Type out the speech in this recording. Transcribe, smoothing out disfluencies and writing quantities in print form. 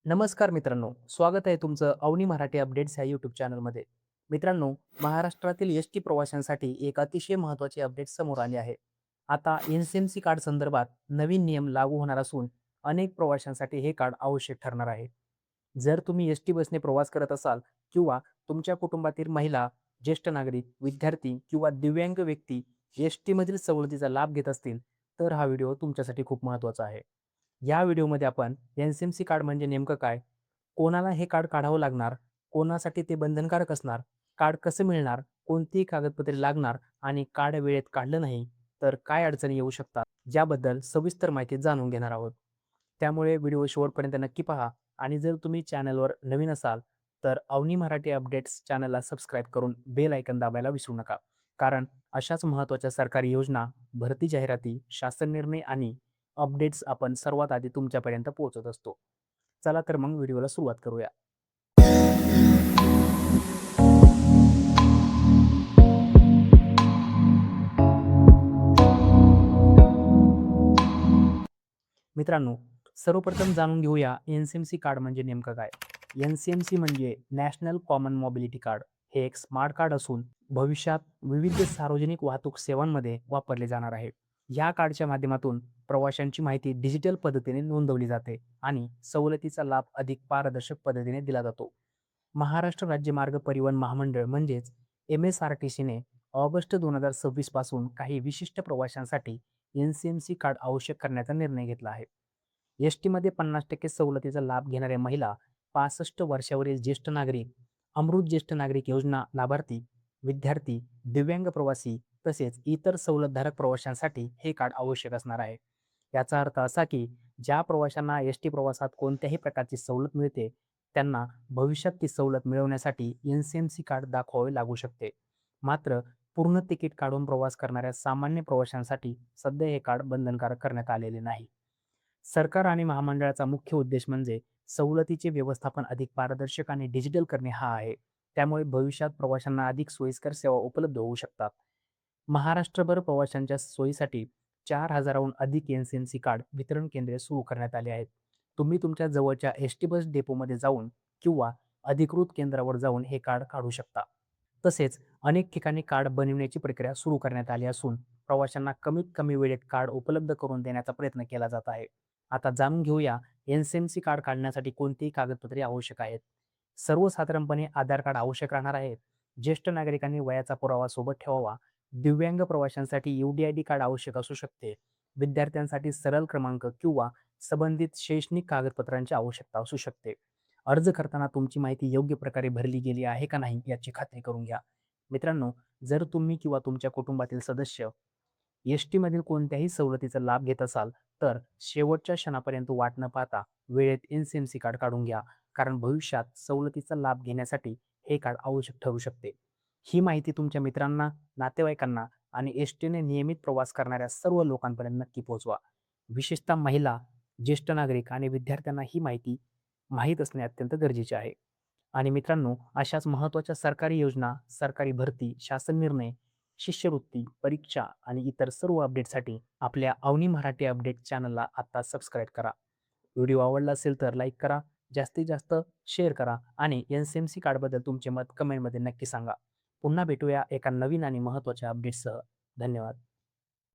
नमस्कार मित्रांनो, स्वागत आहे तुमचं अवनी मराठी अपडेट्स ह्या यूट्यूब चॅनलमध्ये. मित्रांनो, महाराष्ट्रातील एस-टी प्रवाशांसाठी एक अतिशय महत्त्वाचे अपडेट समोर आले आहे. आता एन-सी-एम-सी कार्ड संदर्भात नवीन नियम लागू होणार असून अनेक प्रवाशांसाठी हे कार्ड आवश्यक ठरणार आहे. जर तुम्ही एस-टी बसने प्रवास करत असाल किंवा तुमच्या कुटुंबातील महिला, ज्येष्ठ नागरिक, विद्यार्थी किंवा दिव्यांग व्यक्ती एस-टीमधील सवलतीचा लाभ घेत असतील, तर हा व्हिडिओ तुमच्यासाठी खूप महत्त्वाचा आहे. या व्हिडिओमध्ये आपण एन-सी-एम-सी कार्ड म्हणजे नेमकं काय? कोणाला हे कार्ड काढावं लागणार? कोणासाठी ते बंधनकारक असणार? कार्ड कसं मिळणार? कोणती कागदपत्रे लागणार? आणि कार्ड वेळेत काढलं नाही तर काय अडचणी येऊ शकतात? याबद्दल सविस्तर माहिती जाणून घेणार आहोत. त्यामुळे व्हिडिओ शेवटपर्यंत नक्की पहा आणि जर तुम्ही चॅनलवर नवीन असाल तर अवनी मराठी अपडेट्स चॅनलला सबस्क्राईब करून बेल आयकॉन दाबायला विसरू नका. कारण अशाच महत्त्वाच्या सरकारी योजना, भरती जाहिराती, शासन निर्णय आणि अपडेट्स आपण सर्वात आधी तुमच्यापर्यंत पोहोचत असतो. चला तर मग व्हिडिओला सुरुवात करूया. मित्रांनो, सर्वप्रथम जाणून घेऊया एन-सी-एम-सी कार्ड म्हणजे नेमकं काय? एन-सी-एम-सी म्हणजे नॅशनल कॉमन मोबिलिटी कार्ड. हे एक स्मार्ट कार्ड असून भविष्यात विविध सार्वजनिक वाहतूक सेवांमध्ये वापरले जाणार आहे. या कार्डच्या माध्यमातून प्रवाशांची माहिती डिजिटल पद्धतीने नोंदवली जाते आणि सवलतीचा लाभ अधिक पारदर्शक पद्धतीने दिला जातो. महाराष्ट्र राज्य मार्ग परिवहन महामंडळ म्हणजेच एम-एस-आर-टी-सीने ऑगस्ट 2026 पासून काही विशिष्ट प्रवाशांसाठी एन-सी-एम-सी कार्ड आवश्यक करण्याचा निर्णय घेतला आहे. एस-टीमध्ये 50% सवलतीचा लाभ घेणाऱ्या महिला, 65 वर्षावरील ज्येष्ठ नागरिक, अमृत ज्येष्ठ नागरिक योजना लाभार्थी, विद्यार्थी, दिव्यांग प्रवासी तसेच इतर सवलतधारक प्रवाशांसाठी हे कार्ड आवश्यक असणार आहे. याचा अर्थ असा की ज्या प्रवाशांना एस-टी प्रवासात कोणत्याही प्रकारची सवलत मिळते, त्यांना भविष्यात ती सवलत मिळवण्यासाठी एन-सी-एम-सी कार्ड दाखवावे लागू शकते. मात्र पूर्ण तिकीट काढून प्रवास करणाऱ्या सामान्य प्रवाशांसाठी सध्या हे कार्ड बंधनकारक करण्यात आलेले नाही. सरकार आणि महामंडळाचा मुख्य उद्देश म्हणजे सवलतीचे व्यवस्थापन अधिक पारदर्शक आणि डिजिटल करणे हा आहे. त्यामुळे भविष्यात प्रवाशांना अधिक सोयीस्कर सेवा उपलब्ध होऊ शकतात. महाराष्ट्रभर प्रवाशांच्या सोयीसाठी 4,000हून अधिक एन-सी-एम-सी कार्ड वितरण केंद्रे सुरू करण्यात आली आहेत. तुम्ही तुमच्या जवळच्या एस-टी बस डेपोमध्ये जाऊन किंवा अधिकृत केंद्रावर जाऊन हे कार्ड काढू शकता. तसेच अनेक ठिकाणी कार्ड बनविण्याची प्रक्रिया सुरू करण्यात आली असून प्रवाशांना कमीत कमी वेळेत कार्ड उपलब्ध करून देण्याचा प्रयत्न केला जात आहे. आता जाणून घेऊया एन-सी-एम-सी कार्ड काढण्यासाठी कोणती कागदपत्रे आवश्यक आहेत. सर्वसाधारणपणे आधार कार्ड आवश्यक राहणार आहे. ज्येष्ठ नागरिकांनी वयाचा पुरावा सोबत ठेवावा. दिव्यांग प्रवाशांसाठी यू-डी-आय-डी कार्ड आवश्यक असू शकते. विद्यार्थ्यांसाठी सरळ क्रमांक किंवा संबंधित शैक्षणिक कागदपत्रांची आवश्यकता असू शकते. अर्ज करताना तुमची माहिती योग्य प्रकारे भरली गेली आहे का नाही याची खात्री करून घ्या. मित्रांनो, जर तुम्ही किंवा तुमच्या कुटुंबातील सदस्य एस-टीमधील कोणत्याही सवलतीचा लाभ घेत असाल, तर शेवटच्या क्षणापर्यंत वाट न पाहता वेळेत एन-सी-एम-सी कार्ड काढून घ्या. कारण भविष्यात सवलतीचा लाभ घेण्यासाठी हे कार्ड आवश्यक ठरू शकते. ही माहिती तुमच्या मित्रांना, नातेवाईकांना आणि एस-टीने नियमित प्रवास करणाऱ्या सर्व लोकांपर्यंत नक्की पोहोचवा. विशेषतः महिला, ज्येष्ठ नागरिक आणि विद्यार्थ्यांना ही माहिती माहीत असणे अत्यंत गरजेचे आहे. आणि मित्रांनो, अशाच महत्त्वाच्या सरकारी योजना, सरकारी भरती, शासन निर्णय, शिष्यवृत्ती, परीक्षा आणि इतर सर्व अपडेटसाठी आपल्या अवनी मराठी अपडेट चॅनलला आता सबस्क्राईब करा. व्हिडिओ आवडला असेल तर लाईक करा, जास्तीत जास्त शेअर करा आणि एन-सी-एम-सी कार्डबद्दल तुमचे मत कमेंटमध्ये नक्की सांगा. पुन्हा भेटूया एका नवीन आणि महत्त्वाच्या अपडेटसह. धन्यवाद.